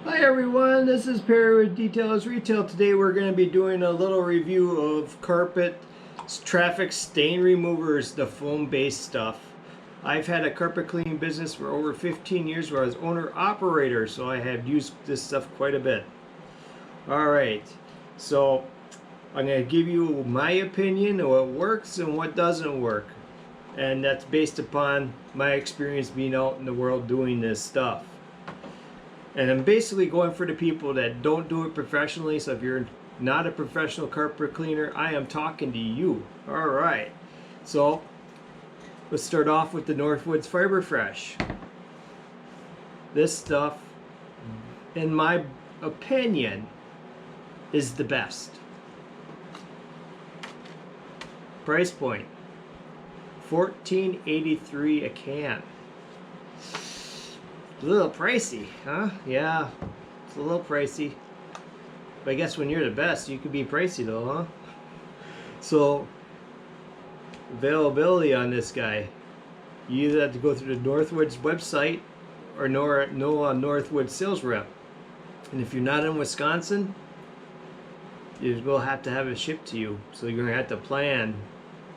Hi everyone, this is Perry with Details Retail. Today we're going to be doing a little review of carpet traffic stain removers, the foam based stuff. I've had a carpet cleaning business for over 15 years where I was owner operator, so I have used this stuff quite a bit. Alright, so I'm going to give you my opinion of what works and what doesn't work. And that's based upon my experience being out in the world doing this stuff. And I'm basically going for the people that don't do it professionally. So if you're not a professional carpet cleaner, I am talking to you. All right. So let's start off with the Northwoods Fiber Fresh. This stuff, in my opinion, is the best. Price point, $14.83 a can. A little pricey, huh? Yeah, it's a little pricey. But I guess when you're the best, you could be pricey though, huh? So, availability on this guy. You either have to go through the Northwoods website or know a Northwoods sales rep. And if you're not in Wisconsin, you will have to have it shipped to you. So you're going to have to plan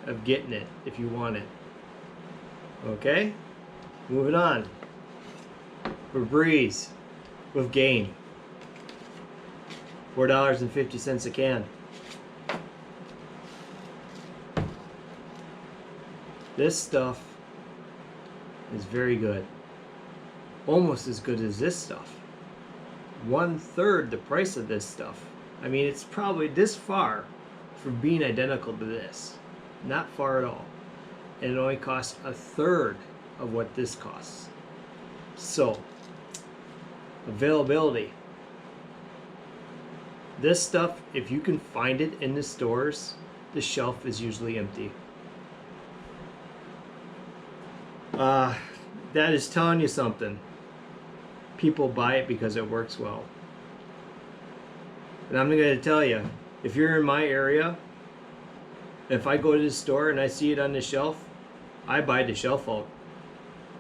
of getting it if you want it. Okay? Moving on. Breeze with Gain, $4.50 a can. This stuff is very good, almost as good as this stuff. 1/3 the price of this stuff. I mean, it's probably this far from being identical to this, not far at all, and it only costs 1/3 of what this costs. So availability. This stuff, if you can find it in the stores, the shelf is usually empty. That is telling you something. People buy it because it works well. And I'm going to tell you, if you're in my area, if I go to the store and I see it on the shelf, I buy the shelf out.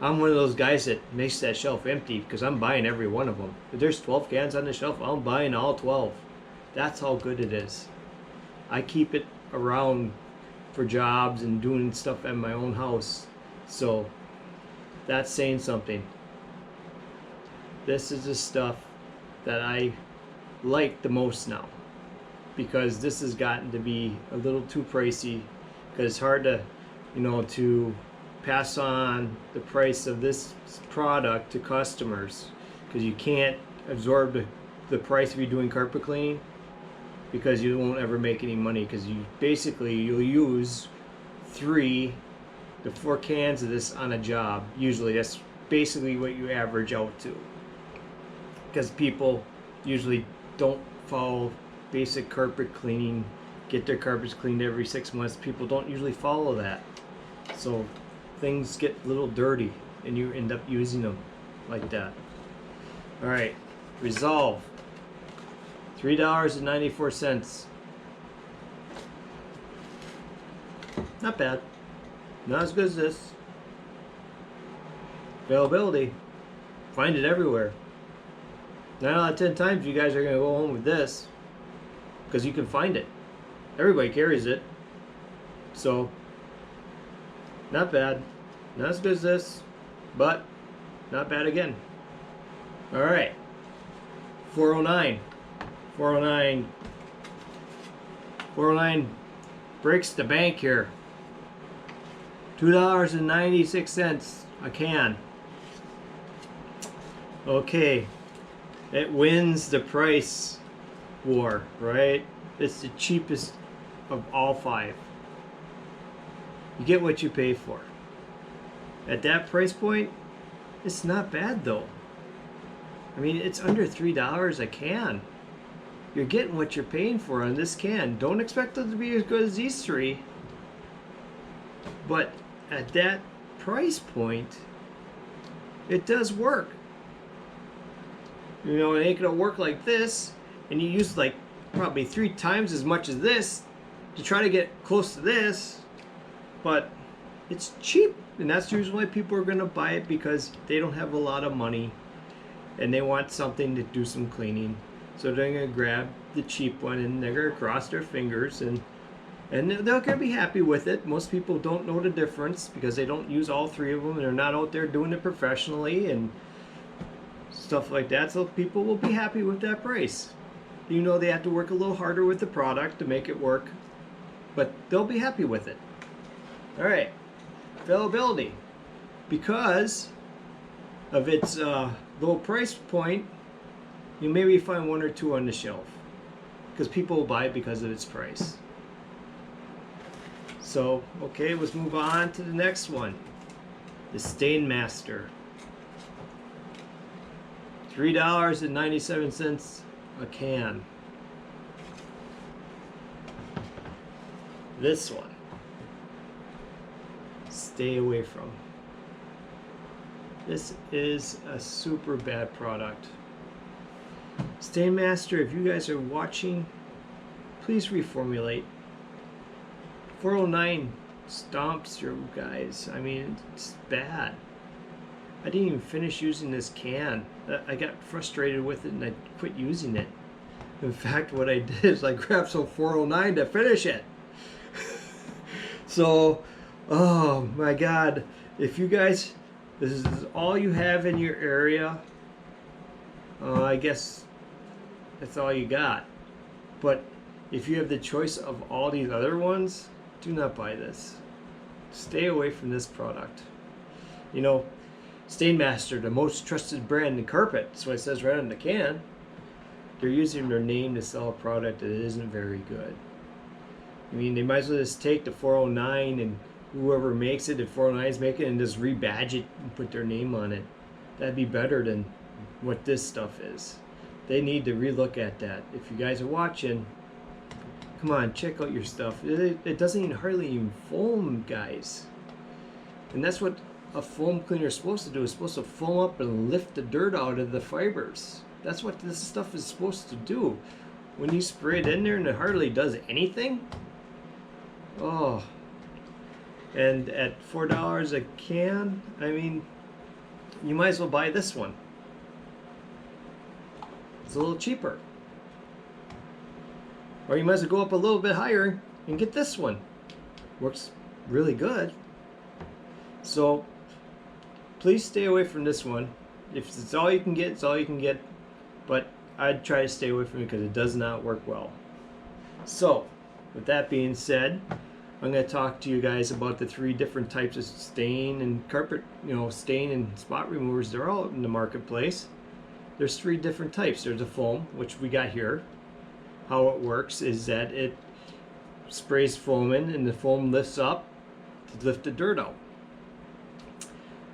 I'm one of those guys that makes that shelf empty because I'm buying every one of them. If there's 12 cans on the shelf, I'm buying all 12. That's how good it is. I keep it around for jobs and doing stuff at my own house. So that's saying something. This is the stuff that I like the most now, because this has gotten to be a little too pricey, because it's hard to, to pass on the price of this product to customers, because you can't absorb the price if you're doing carpet cleaning, because you won't ever make any money, because you'll use 3 to 4 cans of this on a job. Usually that's basically what you average out to, because people usually don't follow basic carpet cleaning, get their carpets cleaned every 6 months. People don't usually follow that, so things get a little dirty and you end up using them like that. All right, Resolve, $3.94. Not bad, not as good as this. Availability, find it everywhere. 9 out of 10 times you guys are gonna go home with this because you can find it. Everybody carries it, so not bad. Not as good as this, but not bad again. All right, 409. 409 breaks the bank here. $2.96 a can. Okay, it wins the price war, right? It's the cheapest of all 5. You get what you pay for. At that price point, it's not bad though. I mean, it's under $3 a can. You're getting what you're paying for on this can. Don't expect it to be as good as these 3. But at that price point, it does work. It ain't gonna work like this, and you use like probably 3 times as much as this to try to get close to this, but it's cheap, and that's usually why people are going to buy it, because they don't have a lot of money and they want something to do some cleaning. So they're going to grab the cheap one and they're going to cross their fingers, and they're going to be happy with it. Most people don't know the difference because they don't use all three of them and they're not out there doing it professionally and stuff like that. So people will be happy with that price. You know, they have to work a little harder with the product to make it work, but they'll be happy with it. All right, availability. Because of its low price point, you maybe find one or two on the shelf because people will buy it because of its price. So, okay, let's move on to the next one. The Stainmaster. $3.97 a can. This one, stay away from. This is a super bad product. Stainmaster, if you guys are watching, please reformulate. 409 stomps you guys. I mean, it's bad. I didn't even finish using this can. I got frustrated with it and I quit using it. In fact, what I did is I grabbed some 409 to finish it. So, oh my God. If you guys, this is all you have in your area, I guess that's all you got. But if you have the choice of all these other ones, do not buy this. Stay away from this product. You know, Stainmaster, the most trusted brand in carpet, that's what it says right on the can. They're using their name to sell a product that isn't very good. I mean, they might as well just take the 409 and whoever makes it, if 409 is making it, and just rebadge it and put their name on it. That'd be better than what this stuff is. They need to relook at that. If you guys are watching, come on, check out your stuff. It doesn't even hardly even foam, guys. And that's what a foam cleaner is supposed to do. It's supposed to foam up and lift the dirt out of the fibers. That's what this stuff is supposed to do. When you spray it in there and it hardly does anything, oh. And at $4 a can, I mean, you might as well buy this one. It's a little cheaper. Or you might as well go up a little bit higher and get this one. Works really good. So please stay away from this one. If it's all you can get, it's all you can get. But I'd try to stay away from it because it does not work well. So with that being said, I'm going to talk to you guys about the three different types of stain and carpet, stain and spot removers. They're all in the marketplace. There's three different types. There's a foam, which we got here. How it works is that it sprays foam in and the foam lifts up to lift the dirt out.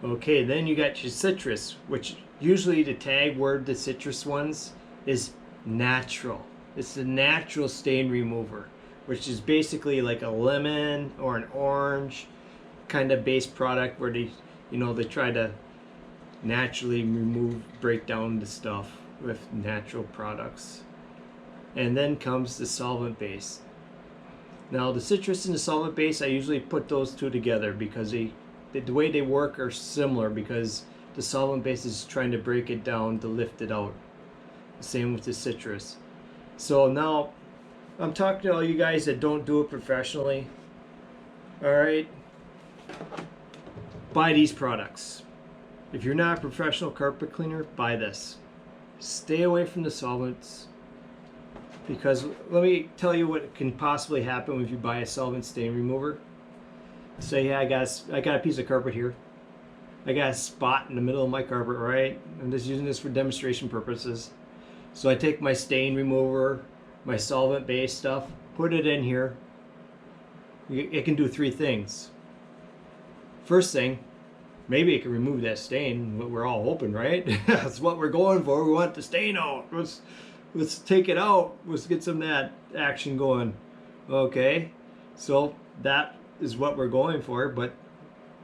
Okay, then you got your citrus, which usually the tag word, the citrus ones, is natural. It's the natural stain remover, which is basically like a lemon or an orange kind of base product where they try to naturally break down the stuff with natural products. And then comes the solvent base. Now the citrus and the solvent base, I usually put those two together because the way they work are similar, because the solvent base is trying to break it down to lift it out. Same with the citrus. So now I'm talking to all you guys that don't do it professionally. Alright, buy these products. If you're not a professional carpet cleaner, buy this. Stay away from the solvents, because let me tell you what can possibly happen if you buy a solvent stain remover. Say, yeah, I got a piece of carpet here. I got a spot in the middle of my carpet, right? I'm just using this for demonstration purposes. So I take my stain remover, my solvent based stuff, put it in here. It can do three things. First thing, maybe it can remove that stain, what we're all hoping, right? That's what we're going for. We want the stain out. Let's take it out. Let's get some of that action going. Okay, so that is what we're going for, but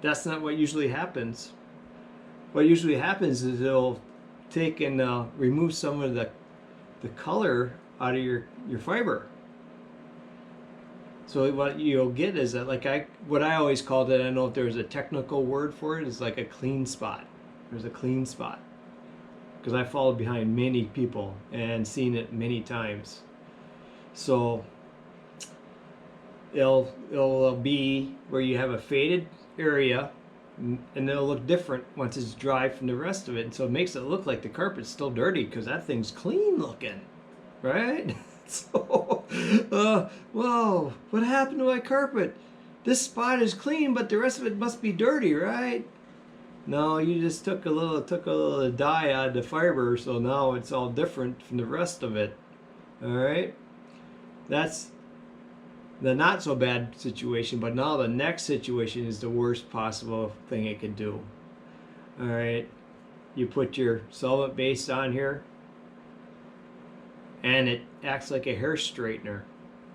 that's not what usually happens. What usually happens is it'll take and remove some of the color out of your fiber. So what you'll get is that, what I always called it, I don't know if there's a technical word for it, is like a clean spot. There's a clean spot. because I followed behind many people and seen it many times. So it'll be where you have a faded area, and it'll look different once it's dry from the rest of it. And so it makes it look like the carpet's still dirty because that thing's clean looking, right? So, whoa, what happened to my carpet? This spot is clean, but the rest of it must be dirty, right? No, you just took a little dye out of the fiber, so now it's all different from the rest of it. All right, that's the not so bad situation, but now the next situation is the worst possible thing it could do. All right, you put your solvent base on here, and it acts like a hair straightener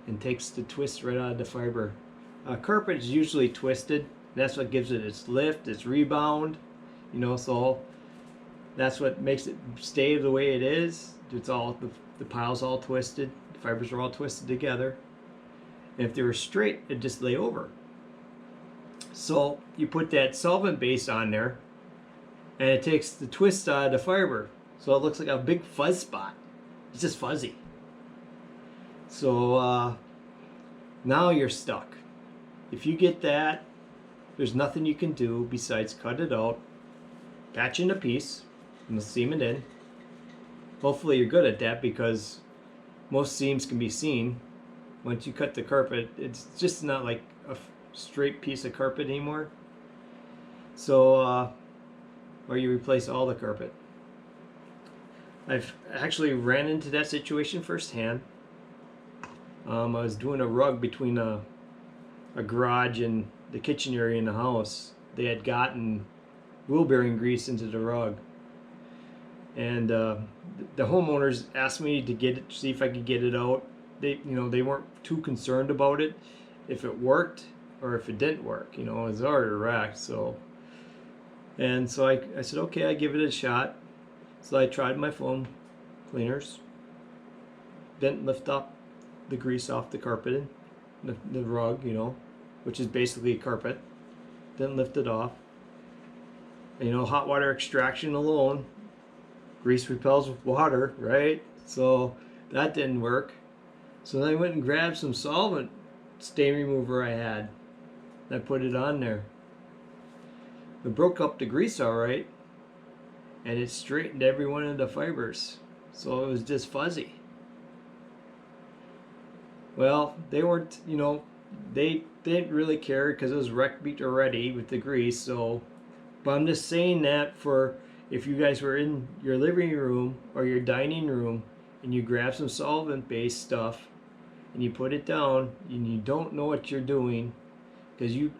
and takes the twist right out of the fiber. Carpet is usually twisted. That's what gives it its lift, its rebound, you know, so that's what makes it stay the way it is. It's all, the pile's all twisted, the fibers are all twisted together. And if they were straight, it'd just lay over. So you put that solvent base on there, and it takes the twist out of the fiber. So it looks like a big fuzz spot. It's just fuzzy. So now you're stuck. If you get that, there's nothing you can do besides cut it out, patch in a piece, and seam it in. Hopefully you're good at that, because most seams can be seen. Once you cut the carpet, it's just not like a straight piece of carpet anymore. So, or you replace all the carpet. I've actually ran into that situation firsthand. I was doing a rug between a garage and the kitchen area in the house. They had gotten wheel bearing grease into the rug, and the homeowners asked me to get it, see if I could get it out. They weren't too concerned about it, if it worked or if it didn't work. You know, it was already wrecked. So, and so I said, okay, I give it a shot. So I tried my foam cleaners. Didn't lift up the grease off the carpet, the rug, you know, which is basically a carpet. Didn't lift it off. And, you know, hot water extraction alone, grease repels water, right? So that didn't work. So then I went and grabbed some solvent stain remover I had. I put it on there. It broke up the grease all right, and it straightened every one of the fibers. So it was just fuzzy. Well, they weren't, you know, they didn't really care because it was wrecked beat already with the grease. So, but I'm just saying that for if you guys were in your living room or your dining room and you grab some solvent-based stuff and you put it down and you don't know what you're doing, because you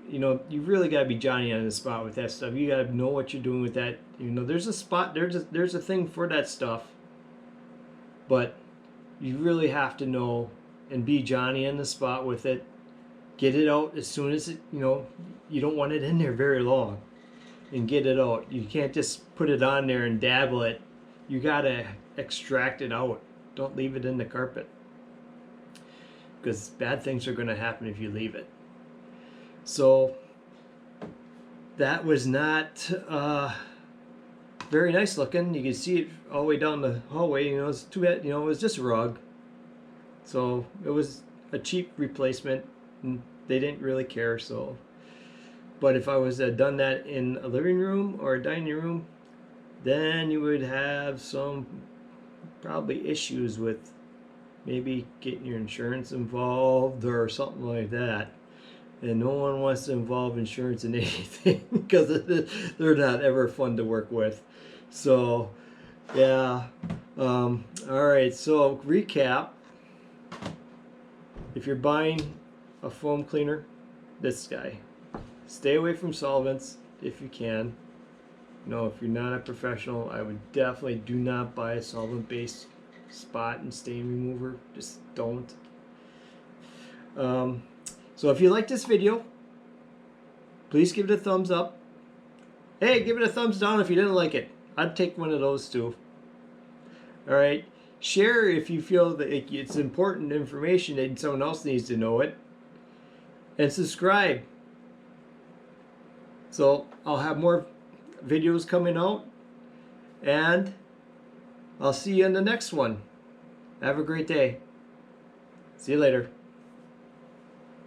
really got to be Johnny on the spot with that stuff. You got to know what you're doing with that. You know, there's a spot, there's a thing for that stuff, but you really have to know and be Johnny on the spot with it. Get it out as soon as it, you know, you don't want it in there very long, and get it out. You can't just put it on there and dabble it. You got to extract it out. Don't leave it in the carpet, because bad things are going to happen if you leave it. So that was not very nice looking. You can see it all the way down the hallway. You know, it's too bad. You know, it was just a rug. So it was a cheap replacement, and they didn't really care. So, but if I was done that in a living room or a dining room, then you would have some probably issues with maybe getting your insurance involved or something like that. And no one wants to involve insurance in anything because they're not ever fun to work with. So, yeah. All right, so recap. If you're buying a foam cleaner, this guy. Stay away from solvents if you can. You know, if you're not a professional, I would definitely do not buy a solvent-based spot and stain remover. Just don't. So if you like this video, please give it a thumbs up. Hey, give it a thumbs down if you didn't like it. I'd take one of those too. All right. Share if you feel that it's important information and someone else needs to know it. And subscribe. So I'll have more videos coming out. And I'll see you in the next one. Have a great day. See you later.